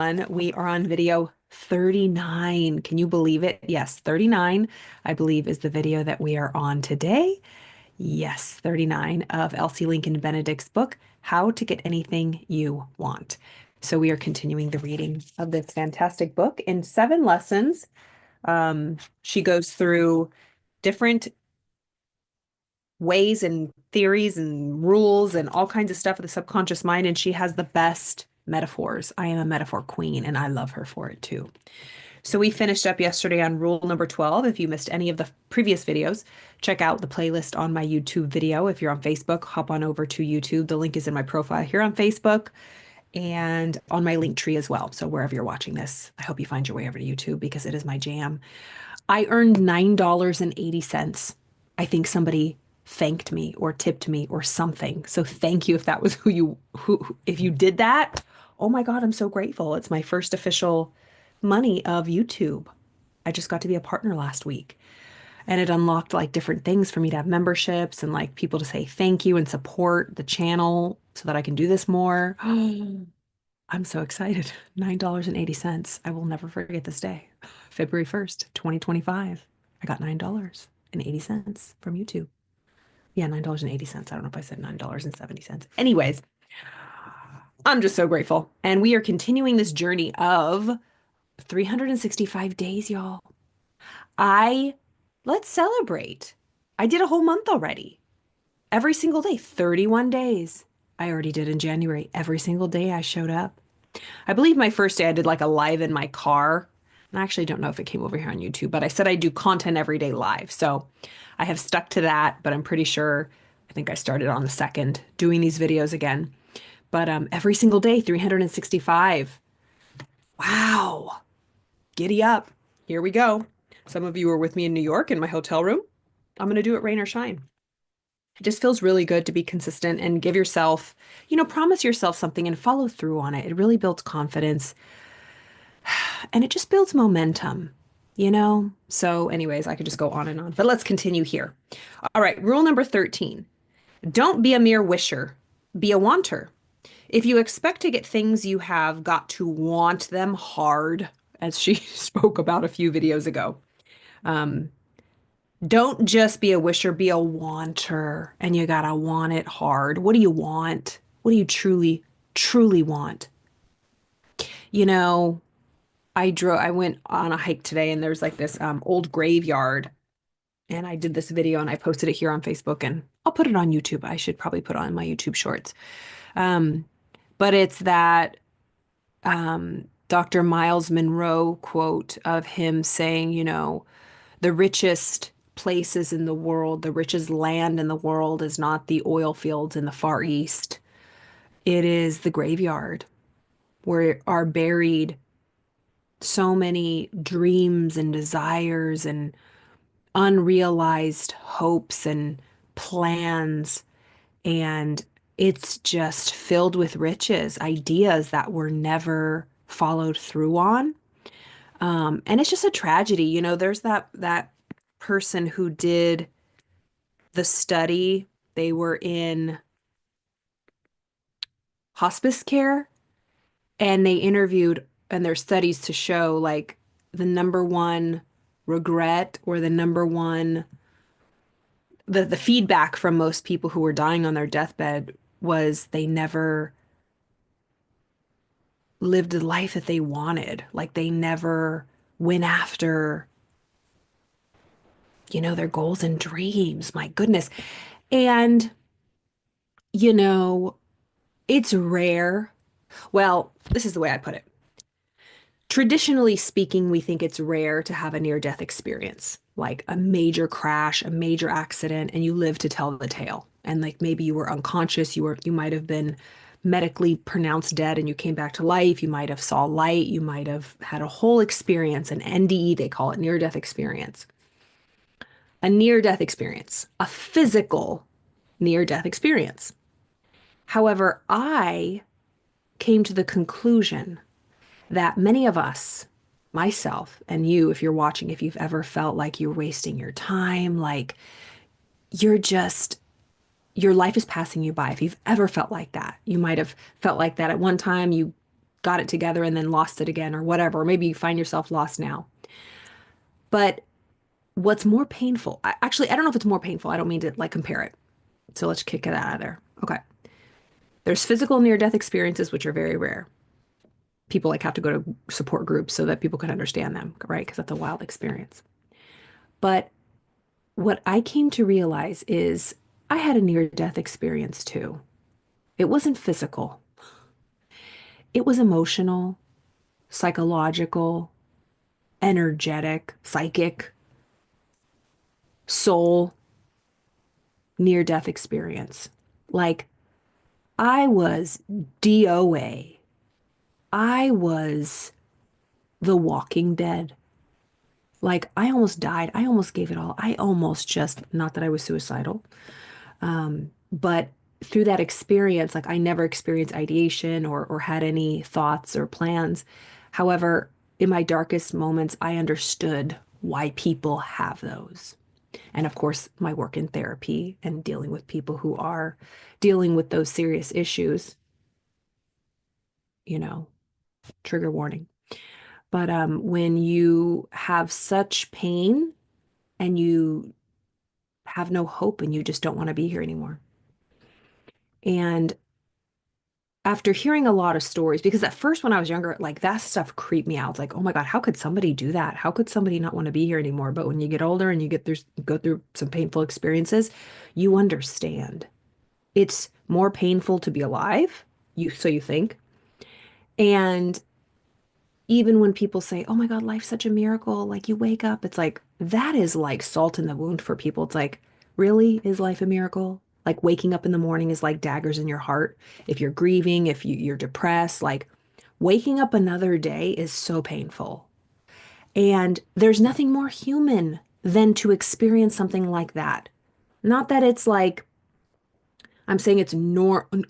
We are on video 39. Can you believe it? Yes, 39, I believe, is the video that we are on today. Yes, 39 of Elsie Lincoln Benedict's book, How to Get Anything You Want. So we are continuing the reading of this fantastic book in 7 lessons. She goes through different ways and theories and rules and all kinds of stuff of the subconscious mind, and she has the best metaphors. I am a metaphor queen, and I love her for it too. So we finished up yesterday on rule number 12. If you missed any of the previous videos, check out the playlist on my YouTube video. If you're on Facebook, hop on over to YouTube. The link is in my profile here on Facebook and on my link tree as well. So wherever you're watching this, I hope you find your way over to YouTube because it is my jam. I earned $9.80. I think somebody thanked me or tipped me or something. So thank you if that was if you did that. Oh my God, I'm so grateful. It's my first official money of YouTube. I just got to be a partner last week, and it unlocked like different things for me to have memberships and like people to say thank you and support the channel so that I can do this more. I'm so excited. $9.80. I will never forget this day. February 1st, 2025. I got $9.80 from YouTube. Yeah, $9.80. I don't know if I said $9.70. Anyways, I'm just so grateful. And we are continuing this journey of 365 days, y'all. I Let's celebrate. I did a whole month already. Every single day, 31 days. I already did in January. Every single day I showed up. I believe my first day I did like a live in my car. I actually don't know if it came over here on YouTube, but I said I do content every day live. So I have stuck to that, but I'm pretty sure I think I started on the second doing these videos again. But every single day, 365. Wow. Giddy up. Here we go. Some of you were with me in New York in my hotel room. I'm going to do it rain or shine. It just feels really good to be consistent and give yourself, promise yourself something and follow through on it. It really builds confidence and it just builds momentum. So, anyways, I could just go on and on, but let's continue here. All right, rule number 13. Don't be a mere wisher, be a wanter. If you expect to get things, you have got to want them hard, as she spoke about a few videos ago. Don't just be a wisher, be a wanter, and you gotta want it hard. What do you want? What do you truly, truly want? You know, I went on a hike today and there's like this old graveyard, and I did this video and I posted it here on Facebook, and I'll put it on YouTube. I should probably put it on my YouTube shorts. Um, but it's that Dr. Miles Monroe quote of him saying, the richest places in the world, the richest land in the world is not the oil fields in the Far East. It is the graveyard where are buried so many dreams and desires and unrealized hopes and plans. And it's just filled with riches, ideas that were never followed through on. And it's just a tragedy. There's that person who did the study. They were in hospice care and they interviewed, and their studies to show like the number one regret or the number one the feedback from most people who were dying on their deathbed was they never lived the life that they wanted. Like they never went after, their goals and dreams. My goodness. And, you know, it's rare. Well, this is the way I put it. Traditionally speaking, we think it's rare to have a near-death experience, like a major crash, a major accident, and you live to tell the tale. And like maybe you were unconscious, you might have been medically pronounced dead and you came back to life, you might have saw light, you might have had a whole experience, an NDE, they call it, near-death experience. A near-death experience, a physical near-death experience. However, I came to the conclusion that many of us, myself and you, if you're watching, if you've ever felt like you're wasting your time, like you're just, your life is passing you by. If you've ever felt like that, you might have felt like that at one time. You got it together and then lost it again or whatever. Or maybe you find yourself lost now. But what's more painful? Actually, I don't know if it's more painful. I don't mean to like compare it. So let's kick it out of there. Okay. There's physical near-death experiences, which are very rare. People like have to go to support groups so that people can understand them, right? Because that's a wild experience. But what I came to realize is I had a near-death experience too. It wasn't physical. It was emotional, psychological, energetic, psychic, soul near-death experience. Like I was DOA. I was The Walking Dead. Like I almost died. I almost gave it all. I almost just, not that I was suicidal, but through that experience, like I never experienced ideation or had any thoughts or plans. However, in my darkest moments, I understood why people have those. And of course, my work in therapy and dealing with people who are dealing with those serious issues, you know, trigger warning. But when you have such pain and you have no hope and you just don't want to be here anymore. And after hearing a lot of stories, because at first when I was younger, like that stuff creeped me out. It's like, oh my God, how could somebody do that? How could somebody not want to be here anymore? But when you get older and you go through some painful experiences, you understand. It's more painful to be alive, so you think. And even when people say, oh my God, life's such a miracle, like you wake up, it's like that is like salt in the wound for people. It's like, really? Is life a miracle? Like waking up in the morning is like daggers in your heart. If you're grieving, if you're depressed, like waking up another day is so painful. And there's nothing more human than to experience something like that. Not that it's like I'm saying it's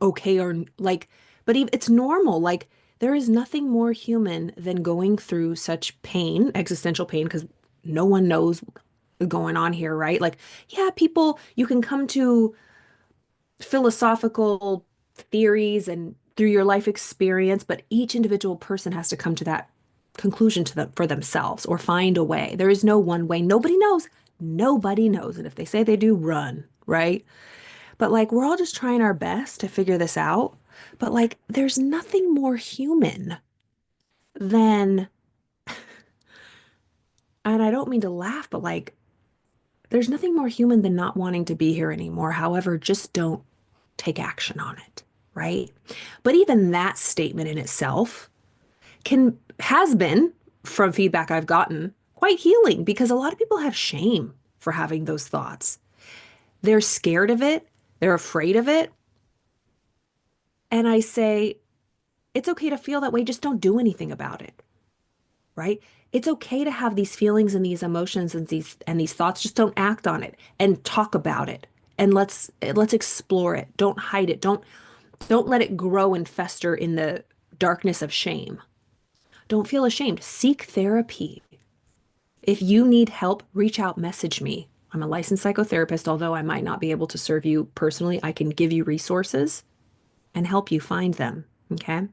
okay or like, but even, it's normal. Like there is nothing more human than going through such pain, existential pain, because no one knows what's going on here, right? Like, yeah, people, you can come to philosophical theories and through your life experience, but each individual person has to come to that conclusion to them for themselves or find a way. There is no one way. Nobody knows. Nobody knows. And if they say they do, run, right? But like we're all just trying our best to figure this out. But like there's nothing more human than, and I don't mean to laugh, but like there's nothing more human than not wanting to be here anymore. However, just don't take action on it, right? But even that statement in itself has been, from feedback I've gotten, quite healing because a lot of people have shame for having those thoughts. They're scared of it, they're afraid of it. And I say, it's okay to feel that way, just don't do anything about it, right? It's okay to have these feelings and these emotions and these thoughts, just don't act on it and talk about it. And let's explore it. Don't hide it. Don't let it grow and fester in the darkness of shame. Don't feel ashamed. Seek therapy. If you need help, reach out, message me. I'm a licensed psychotherapist, although I might not be able to serve you personally. I can give you resources and help you find them. Okay.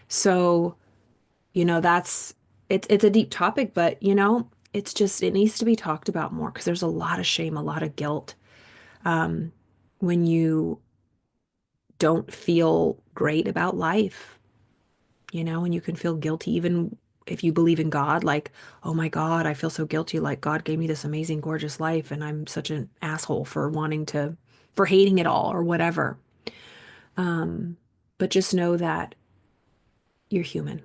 So, that's it's a deep topic, but it's just it needs to be talked about more because there's a lot of shame, a lot of guilt when you don't feel great about life, and you can feel guilty even if you believe in God, like, oh my God, I feel so guilty. Like God gave me this amazing, gorgeous life, and I'm such an asshole for hating it all or whatever. But just know that you're human.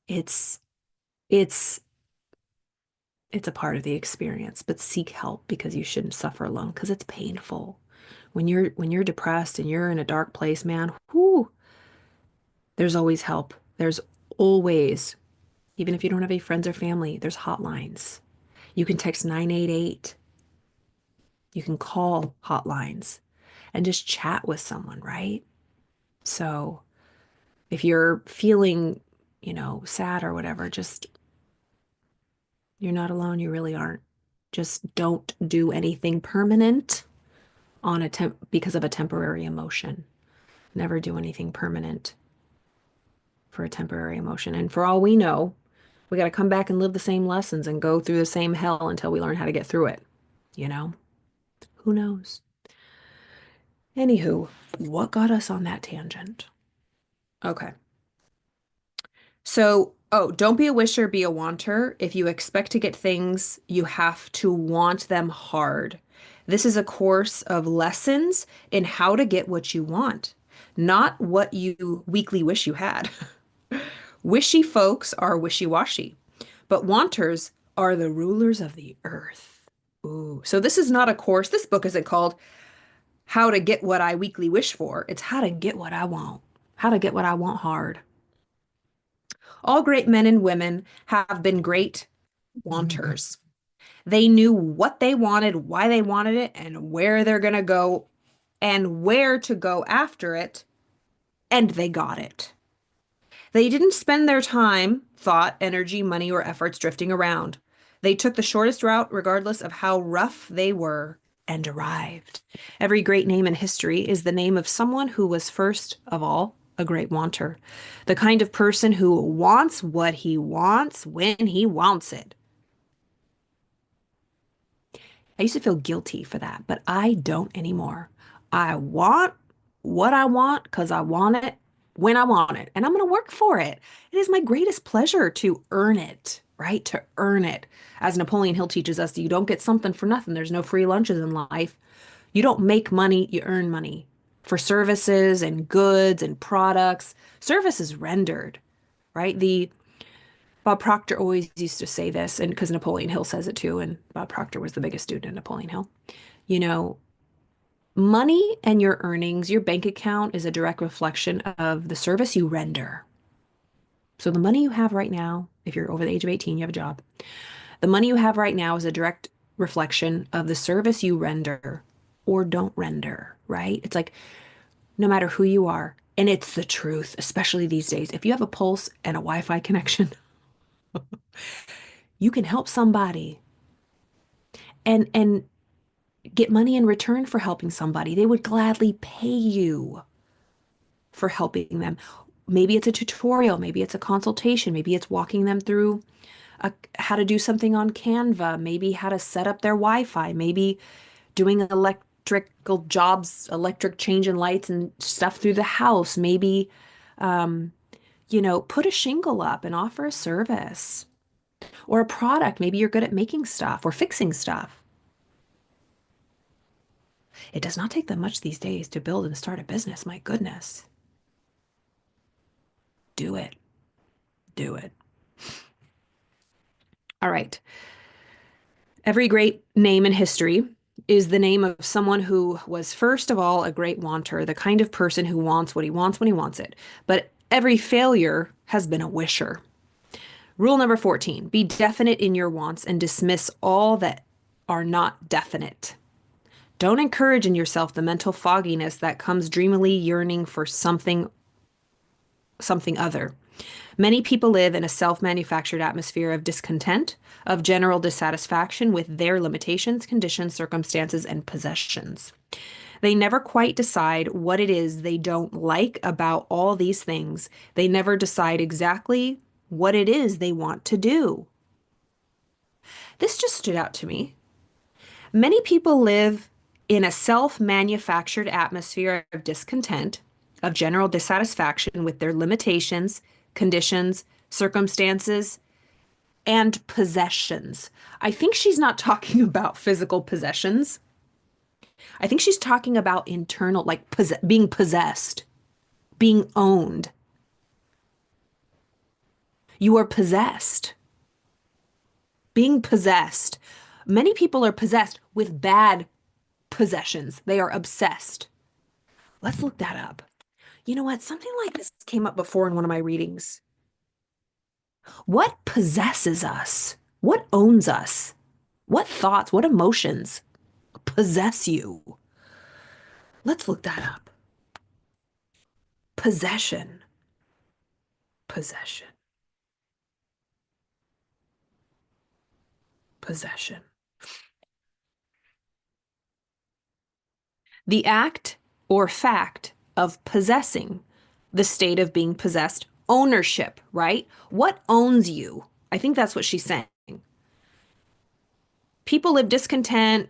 It's it's it's a part of the experience, but seek help because you shouldn't suffer alone because it's painful. When you're depressed and you're in a dark place, man, whoo, there's always help. There's always, even if you don't have any friends or family, there's hotlines. You can text 988. You can call hotlines and just chat with someone, right? So if you're feeling, sad or whatever, just you're not alone. You really aren't. Just don't do anything permanent on because of a temporary emotion. Never do anything permanent. for a temporary emotion. And for all we know, we got to come back and live the same lessons and go through the same hell until we learn how to get through it. You know? Who knows? Anywho, what got us on that tangent? Okay. So, oh, don't be a wisher, be a wanter. If you expect to get things, you have to want them hard. This is a course of lessons in how to get what you want, not what you weakly wish you had. Wishy folks are wishy-washy, but wanters are the rulers of the earth. Ooh, so this is not a course. This book isn't called How to Get What I Weakly Wish For. It's how to get what I want, how to get what I want hard. All great men and women have been great wanters. They knew what they wanted, why they wanted it, and where they're going to go and where to go after it, and they got it. They didn't spend their time, thought, energy, money, or efforts drifting around. They took the shortest route, regardless of how rough they were, and arrived. Every great name in history is the name of someone who was first of all a great wanter, the kind of person who wants what he wants when he wants it. I used to feel guilty for that, but I don't anymore. I want what I want because I want it when I want it, and I'm going to work for it. It is my greatest pleasure to earn it, right? To earn it. As Napoleon Hill teaches us, you don't get something for nothing. There's no free lunches in life. You don't make money, you earn money for services and goods and products. Service is rendered, right? The Bob Proctor always used to say this, and because Napoleon Hill says it too, and Bob Proctor was the biggest student of Napoleon Hill. You know, money and your earnings, your bank account is a direct reflection of the service you render. So the money you have right now, if you're over the age of 18, you have a job. The money you have right now is a direct reflection of the service you render or don't render, right? It's like no matter who you are, and it's the truth, especially these days. If you have a pulse and a Wi-Fi connection, you can help somebody and get money in return for helping somebody. They would gladly pay you for helping them. Maybe it's a tutorial, maybe it's a consultation, maybe it's walking them through how to do something on Canva, maybe how to set up their Wi-Fi, maybe doing electrical jobs, electric changing lights and stuff through the house, maybe put a shingle up and offer a service or a product. Maybe you're good at making stuff or fixing stuff. It does not take that much these days to build and start a business. My goodness. Do it. Do it. All right. Every great name in history is the name of someone who was, first of all, a great wanter, the kind of person who wants what he wants when he wants it. But every failure has been a wisher. Rule number 14, be definite in your wants and dismiss all that are not definite. Don't encourage in yourself the mental fogginess that comes dreamily yearning for something other. Many people live in a self-manufactured atmosphere of discontent, of general dissatisfaction with their limitations, conditions, circumstances, and possessions. They never quite decide what it is they don't like about all these things. They never decide exactly what it is they want to do. This just stood out to me. Many people live in a self-manufactured atmosphere of discontent, of general dissatisfaction with their limitations, conditions, circumstances, and possessions. I think she's not talking about physical possessions. I think she's talking about internal, like being possessed, being owned. You are possessed. Being possessed. Many people are possessed with bad possessions. They are obsessed. Let's look that up. You know what? Something like this came up before in one of my readings. What possesses us? What owns us? What thoughts, what emotions possess you? Let's look that up. Possession. Possession. Possession. The act or fact of possessing, the state of being possessed ownership, right? What owns you? I think that's what she's saying. People live discontent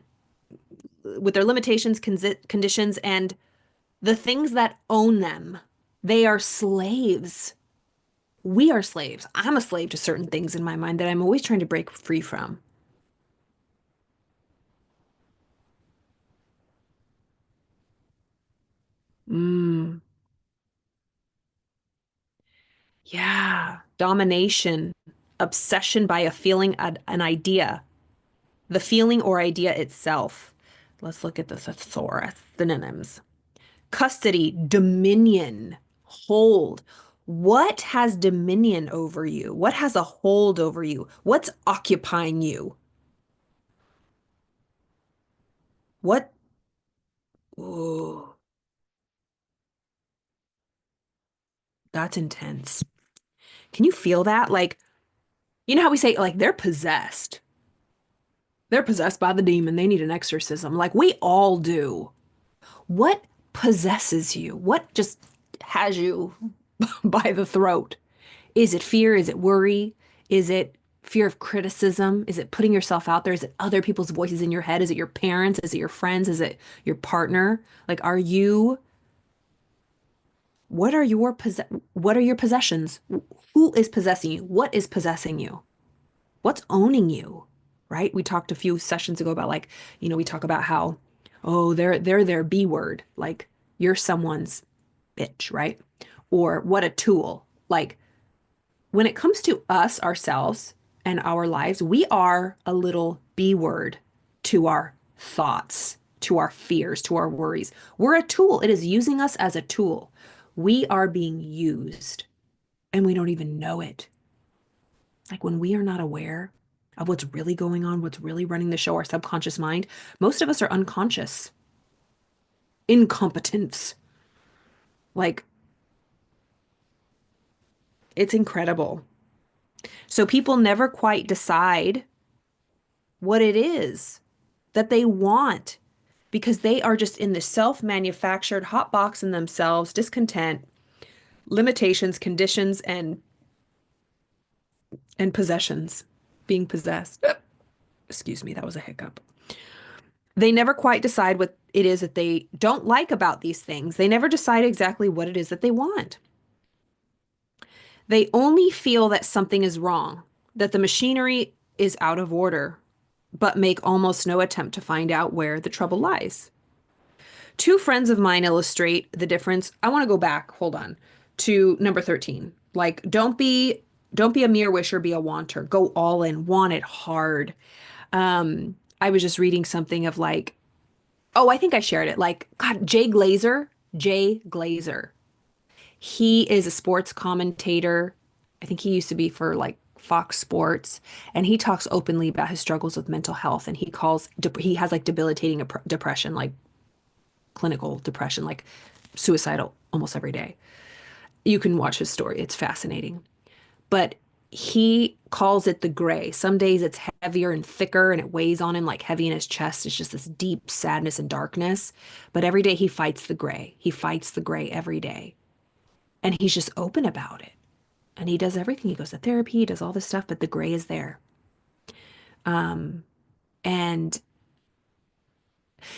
with their limitations, conditions, and the things that own them. They are slaves. We are slaves. I'm a slave to certain things in my mind that I'm always trying to break free from. Mm, yeah. Domination, obsession by a feeling, an idea, the feeling or idea itself. Let's look at the thesaurus, synonyms. Custody, dominion, hold. What has dominion over you? What has a hold over you? What's occupying you? What? Ooh, that's intense. Can you feel that? Like, you know how we say, like, they're possessed. They're possessed by the demon. They need an exorcism. Like, we all do. What possesses you? What just has you by the throat? Is it fear? Is it worry? Is it fear of criticism? Is it putting yourself out there? Is it other people's voices in your head? Is it your parents? Is it your friends? Is it your partner? Like, what are your possessions? Who is possessing you? What is possessing you? What's owning you? Right? We talked a few sessions ago about like, we talk about how, oh, they're their B word. Like you're someone's bitch, right? Or what a tool. Like when it comes to us, ourselves, and our lives, we are a little B word to our thoughts, to our fears, to our worries. We're a tool. It is using us as a tool. We are being used and we don't even know it. Like when we are not aware of what's really going on, what's really running the show, our subconscious mind, most of us are unconscious, incompetence. Like it's incredible. So people never quite decide what it is that they want because they are just in this self-manufactured hot box in themselves, discontent, limitations, conditions, and possessions, being possessed. Excuse me, that was a hiccup. They never quite decide what it is that they don't like about these things. They never decide exactly what it is that they want. They only feel that something is wrong, that the machinery is out of order, but make almost no attempt to find out where the trouble lies. Two friends of mine illustrate the difference. I want to go back, hold on, to number 13. Like, don't be a mere wisher, be a wanter. Go all in, want it hard. I was just reading something of like, oh, I think I shared it. Like, God, Jay Glazer. He is a sports commentator. I think he used to be for like Fox Sports, and he talks openly about his struggles with mental health. And he has like debilitating depression, like clinical depression, like suicidal almost every day. You can watch his story. It's fascinating. But he calls it the gray. Some days it's heavier and thicker and it weighs on him like heavy in his chest. It's just this deep sadness and darkness. But every day he fights the gray. He fights the gray every day. And he's just open about it. And he does everything. He goes to therapy, he does all this stuff, but the gray is there. And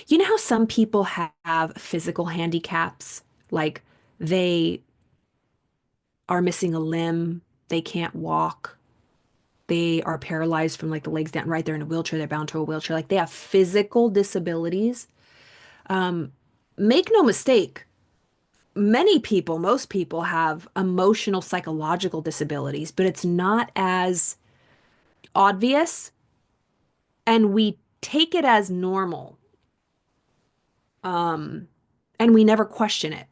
you know how some people have physical handicaps? Like they are missing a limb, they can't walk, they are paralyzed from like the legs down, right? They're in a wheelchair, they're bound to a wheelchair. Like they have physical disabilities. Make no mistake, many people, most people have emotional, psychological disabilities, but it's not as obvious and we take it as normal. And we never question it.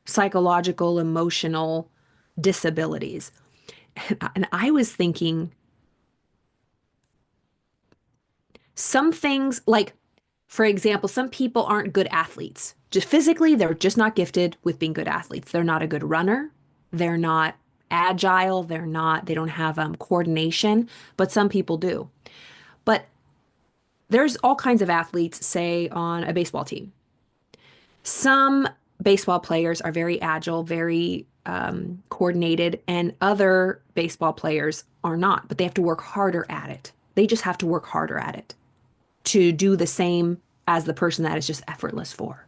Psychological, emotional disabilities. And I was thinking some things like, for example, some people aren't good athletes. Just physically, they're just not gifted with being good athletes. They're not a good runner. They're not agile. They don't have coordination, but some people do. But there's all kinds of athletes, say on a baseball team. Some baseball players are very agile, very coordinated, and other baseball players are not, but they have to work harder at it. They just have to work harder at it to do the same as the person that is just effortless for.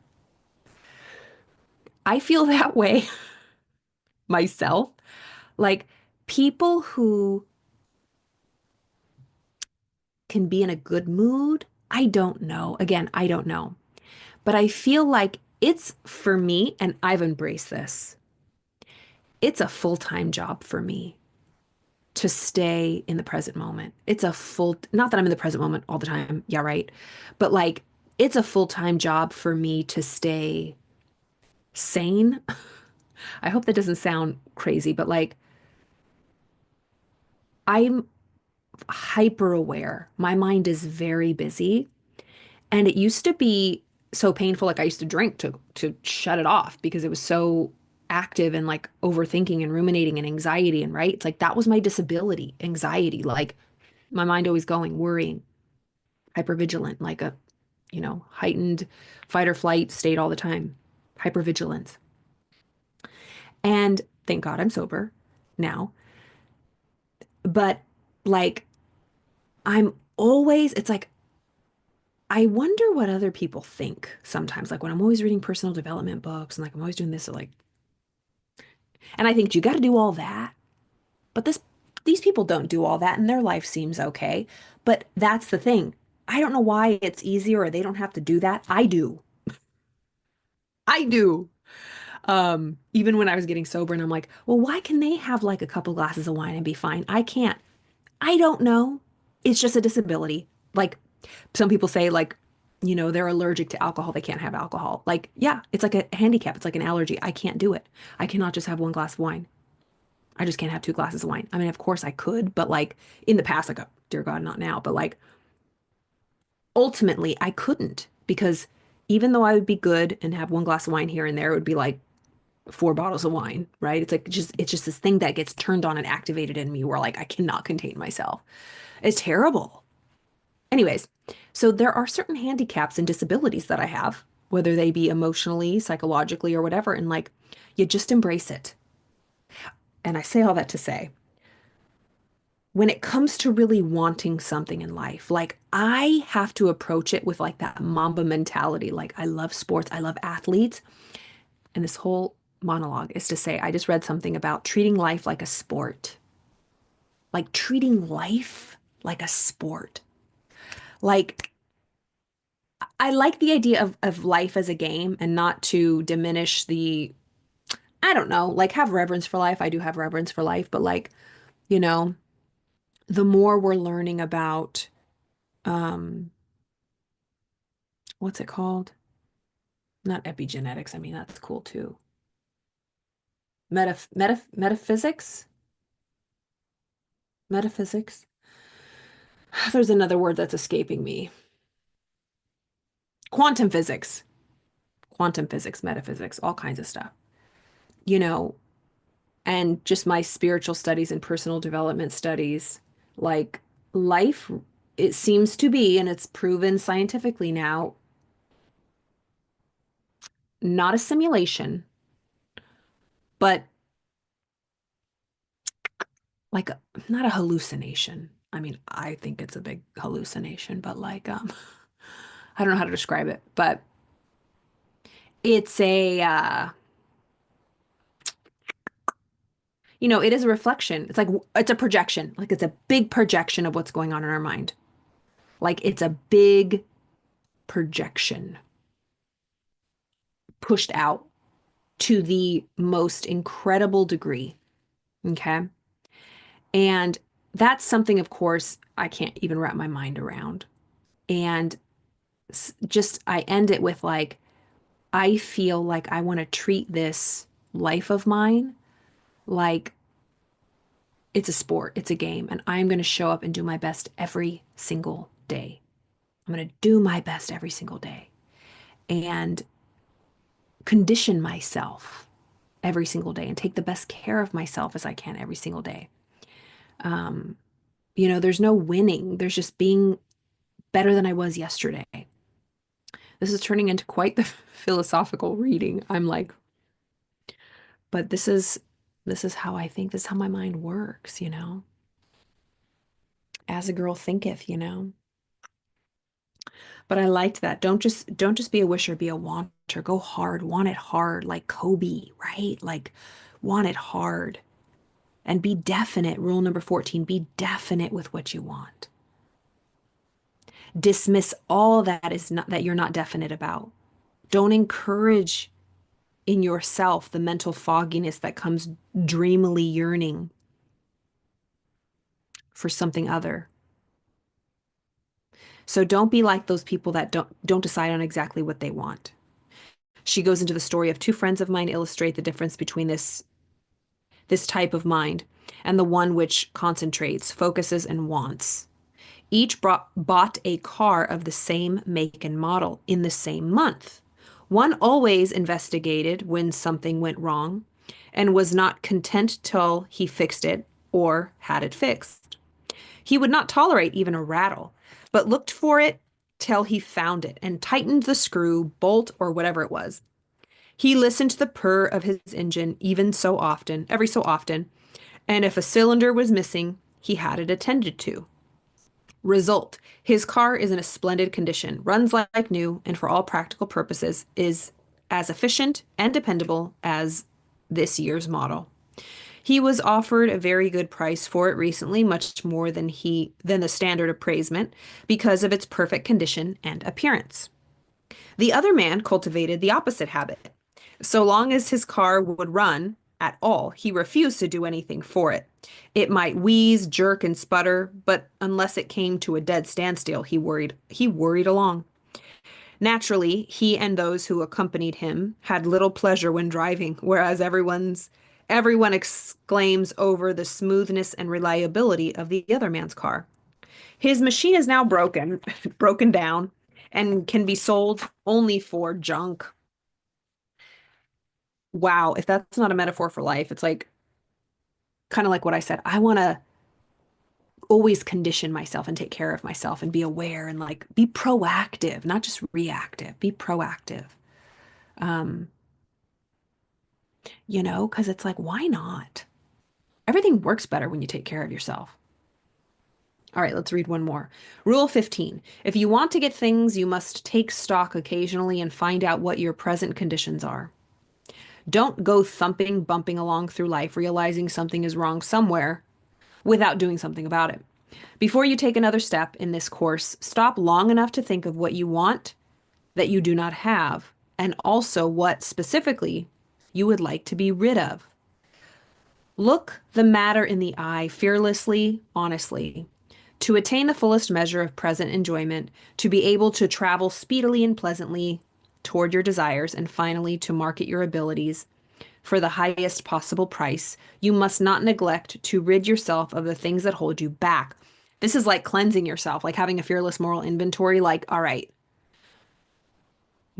I feel that way myself. Like people who can be in a good mood, I don't know. Again, I don't know. But I feel like it's for me, and I've embraced this. It's a full-time job for me to stay in the present moment. It's a full, not that I'm in the present moment all the time. Yeah, right. But like, it's a full-time job for me to stay sane. I hope that doesn't sound crazy, but like, I'm hyper aware. My mind is very busy. And it used to be so painful. Like I used to drink to shut it off because it was so active and like overthinking and ruminating and anxiety. And right. It's like that was my disability, anxiety. Like my mind always going, worrying, hypervigilant, like a, heightened fight or flight state all the time, hypervigilance. And thank God I'm sober now. But like I'm always, it's like, I wonder what other people think sometimes. Like when I'm always reading personal development books and like I'm always doing this, so like, and I think you got to do all that. But these people don't do all that and their life seems okay. But that's the thing. I don't know why it's easier or they don't have to do that. I do. I do. Even when I was getting sober and I'm like, well, why can they have like a couple glasses of wine and be fine? I can't. I don't know. It's just a disability. Like some people say like, they're allergic to alcohol. They can't have alcohol. Like, yeah, it's like a handicap. It's like an allergy. I can't do it. I cannot just have one glass of wine. I just can't have two glasses of wine. I mean, of course I could, but like in the past, like, oh, dear God, not now. But like ultimately, I couldn't because even though I would be good and have one glass of wine here and there, it would be like four bottles of wine, right? It's just this thing that gets turned on and activated in me where like I cannot contain myself. It's terrible. Anyways, so there are certain handicaps and disabilities that I have, whether they be emotionally, psychologically, or whatever, and like you just embrace it. And I say all that to say, when it comes to really wanting something in life, like I have to approach it with like that Mamba mentality. Like I love sports, I love athletes. And this whole monologue is to say, I just read something about treating life like a sport, like treating life like a sport. Like, I like the idea of life as a game and not to diminish I don't know, like have reverence for life. I do have reverence for life, but like, you know, the more we're learning about, um, what's it called? Not epigenetics. I mean, that's cool too. Metaphysics? Metaphysics? There's another word that's escaping me. Quantum physics. Quantum physics, metaphysics, all kinds of stuff. You know, and just my spiritual studies and personal development studies, like life, it seems to be, and it's proven scientifically now, not a simulation, but like not a hallucination. I mean, I think it's a big hallucination, but like, I don't know how to describe it, but it's it is a reflection. It's like, it's a projection. Like it's a big projection of what's going on in our mind. Like it's a big projection pushed out to the most incredible degree. Okay. And that's something, of course, I can't even wrap my mind around. And just, I end it with like, I feel like I want to treat this life of mine like it's a sport, it's a game, and I'm going to show up and do my best every single day. I'm going to do my best every single day and condition myself every single day and take the best care of myself as I can every single day. Um, there's no winning. There's just being better than I was yesterday. This is turning into quite the philosophical reading. I'm like, but this is how I think, this is how my mind works, As a girl thinketh. But I liked that. Don't just be a wisher, be a wanter. Go hard, want it hard, like Kobe, right? Like want it hard. And be definite. Rule number 14, be definite with what you want. Dismiss all that you're not definite about. Don't encourage in yourself the mental fogginess that comes dreamily yearning for something other. So don't be like those people that don't decide on exactly what they want. She goes into the story of two friends of mine illustrate the difference between this type of mind and the one which concentrates, focuses, and wants. Each bought a car of the same make and model in the same month. One always investigated when something went wrong and was not content till he fixed it or had it fixed. He would not tolerate even a rattle, but looked for it till he found it and tightened the screw, bolt, or whatever it was. He listened to the purr of his engine every so often, and if a cylinder was missing, he had it attended to. Result, his car is in a splendid condition, runs like new, and for all practical purposes is as efficient and dependable as this year's model. He was offered a very good price for it recently, much more than the standard appraisement, because of its perfect condition and appearance. The other man cultivated the opposite habit. So long as his car would run at all, he refused to do anything for it. It might wheeze, jerk, and sputter, but unless it came to a dead standstill, he worried along. Naturally, he and those who accompanied him had little pleasure when driving, whereas everyone exclaims over the smoothness and reliability of the other man's car. His machine is now broken down, and can be sold only for junk. Wow, if that's not a metaphor for life, it's like kind of like what I said. I want to always condition myself and take care of myself and be aware and like be proactive, not just reactive. Be proactive. Um, because it's like, why not? Everything works better when you take care of yourself. All right, let's read one more. Rule 15. If you want to get things, you must take stock occasionally and find out what your present conditions are. Don't go thumping, bumping along through life, realizing something is wrong somewhere without doing something about it. Before you take another step in this course, stop long enough to think of what you want that you do not have, and also what specifically you would like to be rid of. Look the matter in the eye fearlessly, honestly. To attain the fullest measure of present enjoyment, to be able to travel speedily and pleasantly toward your desires, and finally to market your abilities for the highest possible price, you must not neglect to rid yourself of the things that hold you back. This is like cleansing yourself, like having a fearless moral inventory. Like, all right,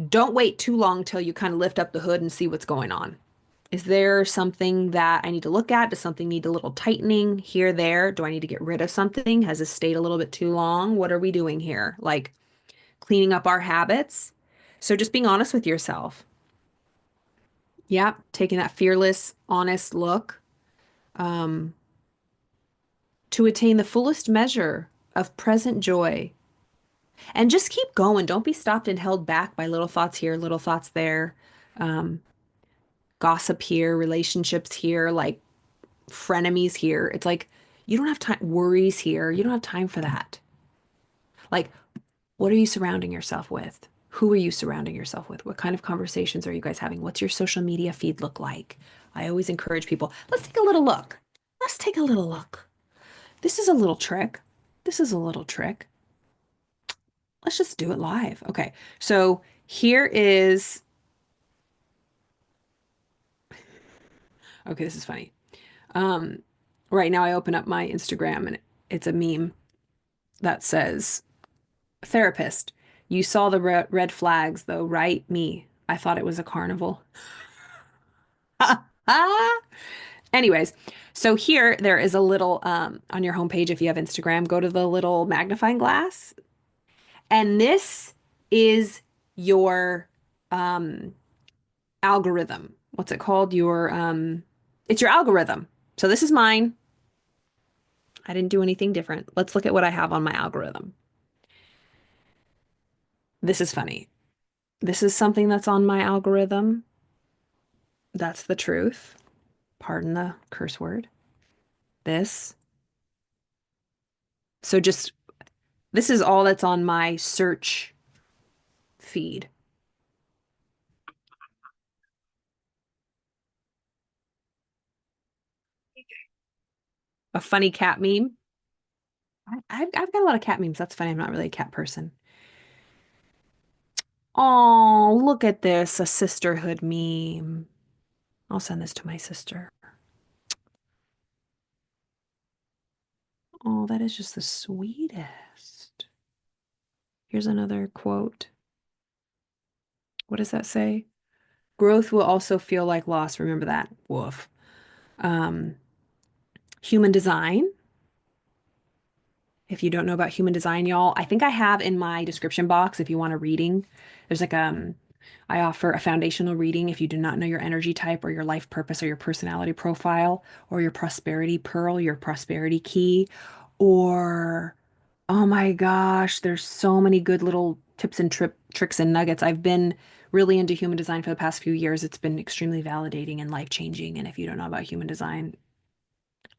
don't wait too long till you kind of lift up the hood and see what's going on. Is there something that I need to look at? Does something need a little tightening here, there? Do I need to get rid of something? Has this stayed a little bit too long? What are we doing here? Like cleaning up our habits. So just being honest with yourself. Yeah, taking that fearless, honest look to attain the fullest measure of present joy. And just keep going. Don't be stopped and held back by little thoughts here, little thoughts there, um, gossip here, relationships here, like frenemies here. It's like you don't have time, worries here. You don't have time for that. Like, what are you surrounding yourself with? Who are you surrounding yourself with? What kind of conversations are you guys having? What's your social media feed look like? I always encourage people, let's take a little look. Let's take a little look. This is a little trick. This is a little trick. Let's just do it live. Okay. So here is, okay, this is funny. Um, right now I open up my Instagram and it's a meme that says, therapist, you saw the red flags though, right? Me. I thought it was a carnival. Anyways, so here there is a little on your homepage if you have Instagram, go to the little magnifying glass. And this is your um algorithm. What's it called? It's your algorithm. So this is mine. I didn't do anything different. Let's look at what I have on my algorithm. This is funny. This is something that's on my algorithm. That's the truth. Pardon the curse word. This. So just this is all that's on my search feed. A funny cat meme. I've got a lot of cat memes. That's funny. I'm not really a cat person. Oh, look at this, a sisterhood meme. I'll send this to my sister. Oh, that is just the sweetest. Here's another quote. What does that say? Growth will also feel like loss. Remember that. Woof. Um, Human design. If you don't know about human design, y'all, I think I have in my description box if you want a reading. There's like I offer a foundational reading if you do not know your energy type or your life purpose or your personality profile or your prosperity pearl, your prosperity key, or oh my gosh, there's so many good little tips and tricks and nuggets. I've been really into human design for the past few years. It's been extremely validating and life-changing. And if you don't know about human design,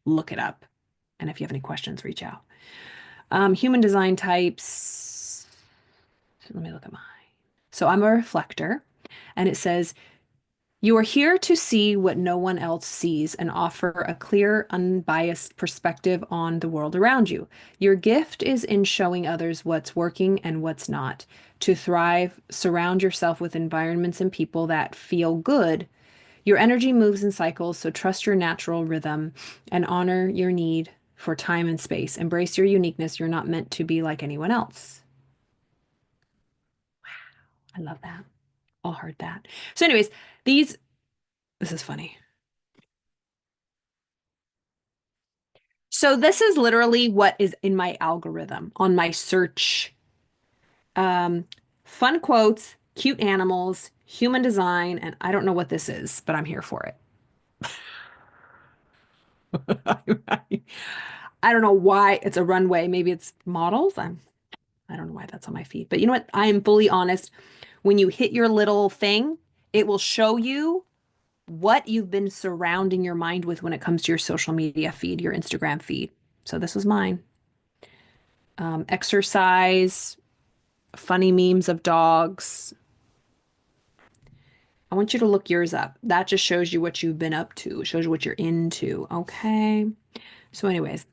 look it up. And if you have any questions, reach out. Human design types. Let me look at mine. So I'm a reflector, and it says, you are here to see what no one else sees and offer a clear, unbiased perspective on the world around you. Your gift is in showing others what's working and what's not. To thrive, surround yourself with environments and people that feel good. Your energy moves in cycles, so trust your natural rhythm and honor your need for time and space. Embrace your uniqueness. You're not meant to be like anyone else. I love that. All heard that. So, anyways, these, this is funny. So, this is literally what is in my algorithm on my search. Um, Fun quotes, cute animals, human design, and I don't know what this is, but I'm here for it. I don't know why it's a runway. Maybe it's models. I don't know why that's on my feed. But you know what? I am fully honest. When you hit your little thing, it will show you what you've been surrounding your mind with when it comes to your social media feed, your Instagram feed. So this was mine. Exercise, funny memes of dogs. I want you to look yours up. That just shows you what you've been up to. It shows you what you're into. Okay. So, anyways,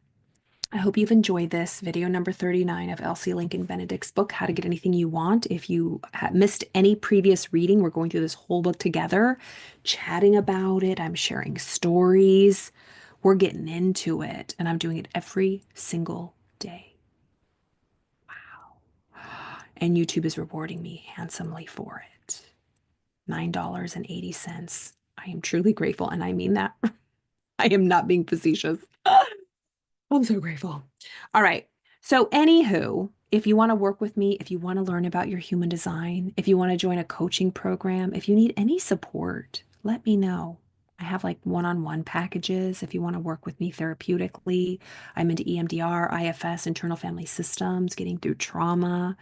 I hope you've enjoyed this video number 39 of Elsie Lincoln Benedict's book, How to Get Anything You Want. If you missed any previous reading, we're going through this whole book together, chatting about it. I'm sharing stories. We're getting into it, and I'm doing it every single day. And YouTube is rewarding me handsomely for it. $9.80. I am truly grateful, and I mean that. I am not being facetious. I'm so grateful. All right. So, anywho, if you want to work with me, if you want to learn about your human design, if you want to join a coaching program, if you need any support, let me know. I have like one-on-one packages if you want to work with me therapeutically. I'm into EMDR, IFS, internal family systems, getting through trauma,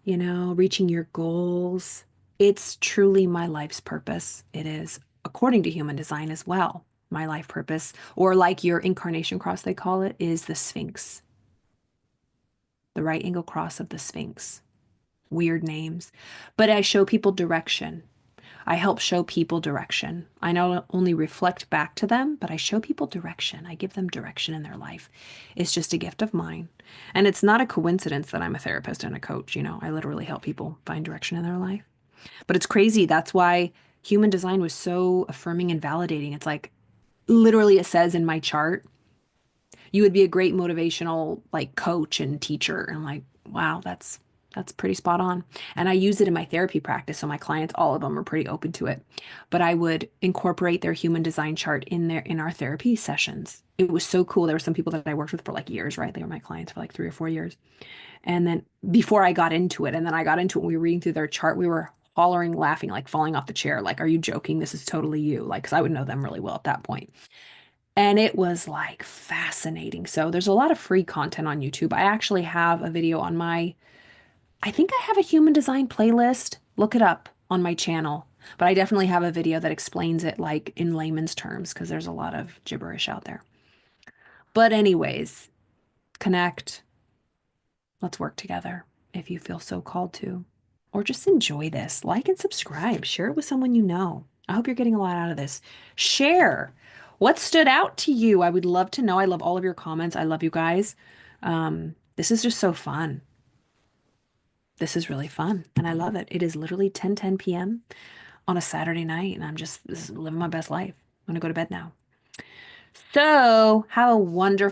reaching your goals. It's truly my life's purpose. It is, according to human design as well. My life purpose, or like your incarnation cross, they call it, is the Sphinx, the right angle cross of the Sphinx. Weird names. But I show people direction. I help show people direction. I not only reflect back to them, but I show people direction. I give them direction in their life. It's just a gift of mine. And it's not a coincidence that I'm a therapist and a coach. I literally help people find direction in their life. But it's crazy. That's why human design was so affirming and validating. It's like literally it says in my chart, you would be a great motivational like coach and teacher. And I'm like, wow, that's That's pretty spot on. And I use it in my therapy practice. So my clients, all of them are pretty open to it. But I would incorporate their human design chart in our therapy sessions. It was so cool. There were some people that I worked with for like years, right? They were my clients for like 3 or 4 years. And then before I got into it, and then I got into it, we were reading through their chart, we were hollering, laughing, like falling off the chair. Like, are you joking? This is totally you. Like, because I would know them really well at that point. And it was like fascinating. So there's a lot of free content on YouTube. I actually have a video on I think I have a human design playlist. Look it up on my channel. But I definitely have a video that explains it like in layman's terms because there's a lot of gibberish out there. But anyways, connect. Let's work together if you feel so called to. Or just enjoy this. Like and subscribe. Share it with someone you know. I hope you're getting a lot out of this. Share. What stood out to you? I would love to know. I love all of your comments. I love you guys. This is just so fun. This is really fun and I love it. It is literally 10:10 p.m. on a Saturday night and I'm just living my best life. I'm gonna go to bed now. So have a wonderful